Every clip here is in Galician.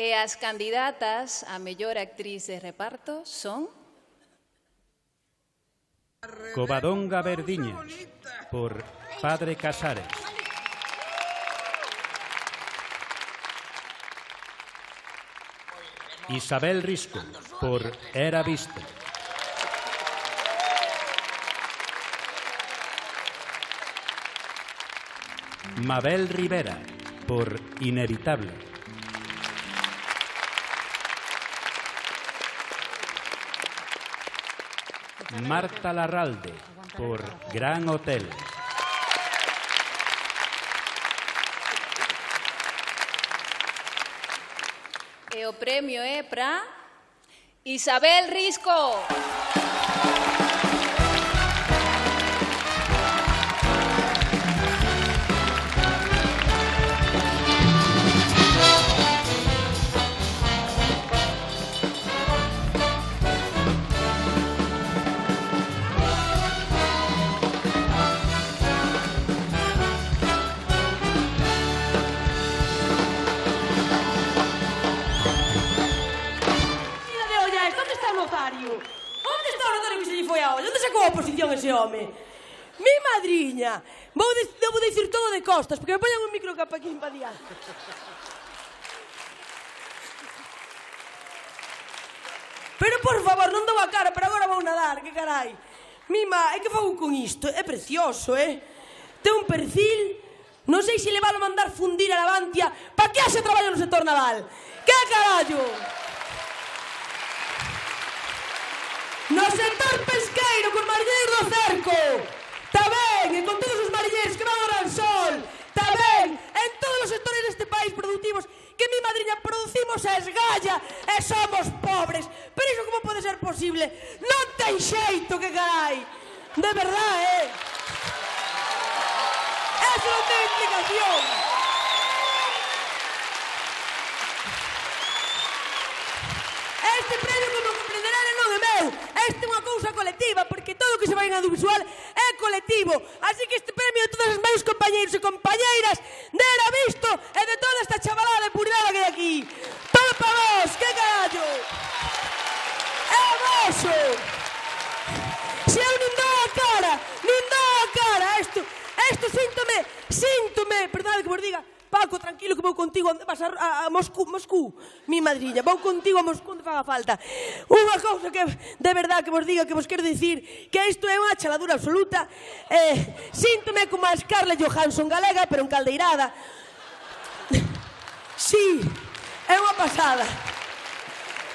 E as candidatas a mellor actriz de reparto son... Covadonga Verdiñas, por Padre Casares. Isabel Risco, por Era Vista. Mabel Rivera, por Inevitable. Marta Larralde, por Gran Hotel. E o premio é para Isabel Risco. Onde sacou a oposición ese home? Mi madriña! Vou dicir todo de costas, porque me poñan un microcapa aquí para diante. Pero, por favor, non dou a cara, pero agora vou nadar, que carai. Mima, é que fago con isto? É precioso, Ten un perfil... Non sei se le valo mandar fundir a Navantia para que haxe traballo no sector naval. Que carallo? No sector pesqueiro, con marineiros do cerco. Está ben, e con todos os marineiros que van ao Gran Sol. Está ben, en todos os sectores deste país productivos que mi madriña producimos a esgalla e somos pobres. Pero iso como pode ser posible? Non ten xeito, que carai. De verdade, Eso non ten explicación. Este premio, como comprenderán, non é meu. Este é unha cousa colectiva, porque todo o que se vai en audiovisual é colectivo. Así que este premio de todos os meus compañeiros e compañeiras de Era Visto e de toda esta chavalada de puridada que hai aquí. Todo para vos, que carallo. É voso. Se eu non dou a cara, isto síntome, perdón que vos diga, Paco, tranquilo que vou contigo, vas a Moscú, mi madriña, vou contigo a Moscú onde faga falta. Unha cousa que, de verdade, que vos diga, que vos quero dicir, que isto é unha chaladura absoluta. Síntome como a Scarlett Johansson galega, pero en caldeirada. Sí, é unha pasada.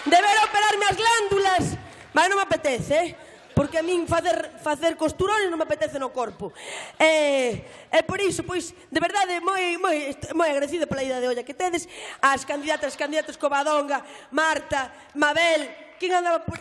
Deber operarme as glándulas, mas non me apetece, porque a min facer costurones non me apetece no corpo. E por iso, pois, de verdade, moi agradecida pola ida de olla que tedes, as candidatos Covadonga, Marta, Mabel, quen andaba por...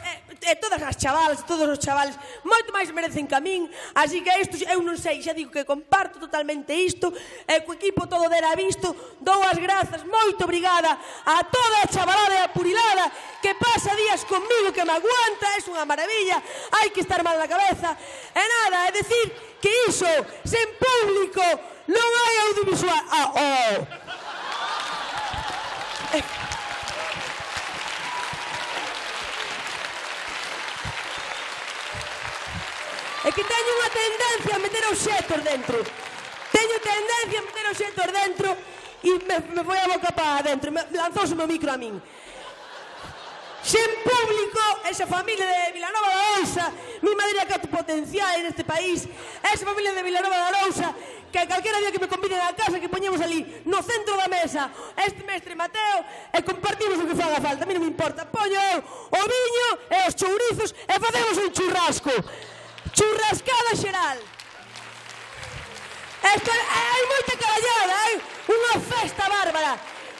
todas as chavalas, todos os chavales, moito máis merecen que a min, así que isto, eu non sei, xa digo que comparto totalmente isto, e co equipo todo de Era Visto, dou as grazas, moito obrigada a toda a chavalada e a purilada que pasa días comigo, que me aguanta, é unha maravilla, hai que estar mal na cabeza, e nada, é decir que iso, sen público, non hai audiovisual. É que teño unha tendencia a meter obxectos dentro. E me foi a boca para dentro. Lanzouse o meu micro a min. Sen público, esa familia de Vilanova da Arousa, mi madre que potencial neste país, esa familia de Vilanova da Arousa, que calquera día que me conviden a casa, que poñemos ali no centro da mesa este mestre Mateo e compartimos o que faga falta. A mí non me importa. Poño o viño e os chourizos e facemos un churrasco. Churrascada xeral. Hai moita carallada, unha festa bárbara.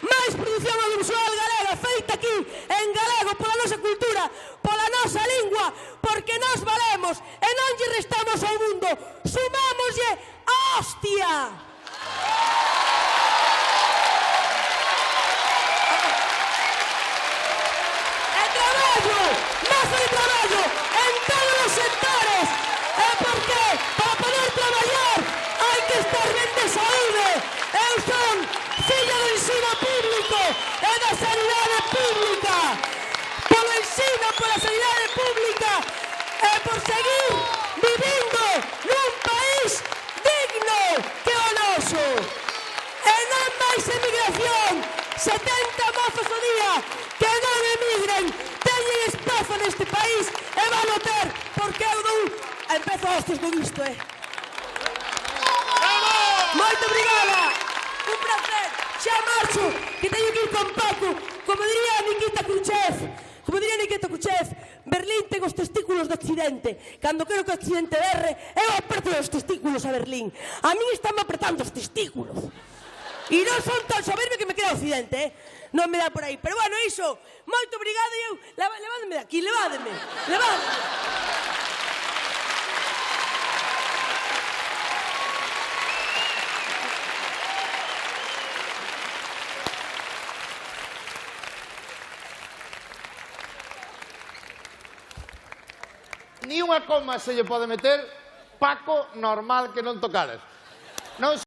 máis produción audiovisual galega feita aquí en galego pola nosa cultura, pola nosa lingua, porque nos valemos e non lle restamos ao mundo, sumámoslle a hostia. E traballo, mozo de traballo en todos os sectores, e porque para poder traballar hai que estar ben de saúde. Eu son filla do ensino público e da sanidade pola sanidade pública e por seguir vivindo nun país digno que o noso. E non máis emigración, 70 mozos o día que non emigren, teñen espazo neste país e van a ter, porque eu dou... Empezo hostias con isto, Moito obrigada, un placer, xa marcho, que teño que ir con Paco, como diría Nikita Khrushchev, Berlín ten os testículos do Occidente, cando quero que o Occidente berre, eu aperto os testículos a Berlín, a min están apretando os testículos. E non son tan soberbio que me queda Occidente, non me dá por aí. Pero bueno, iso, moito obrigado e eu... Levádeme de aquí, levádeme. Ni unha coma se lle pode meter, Paco, normal que non tocaras. Non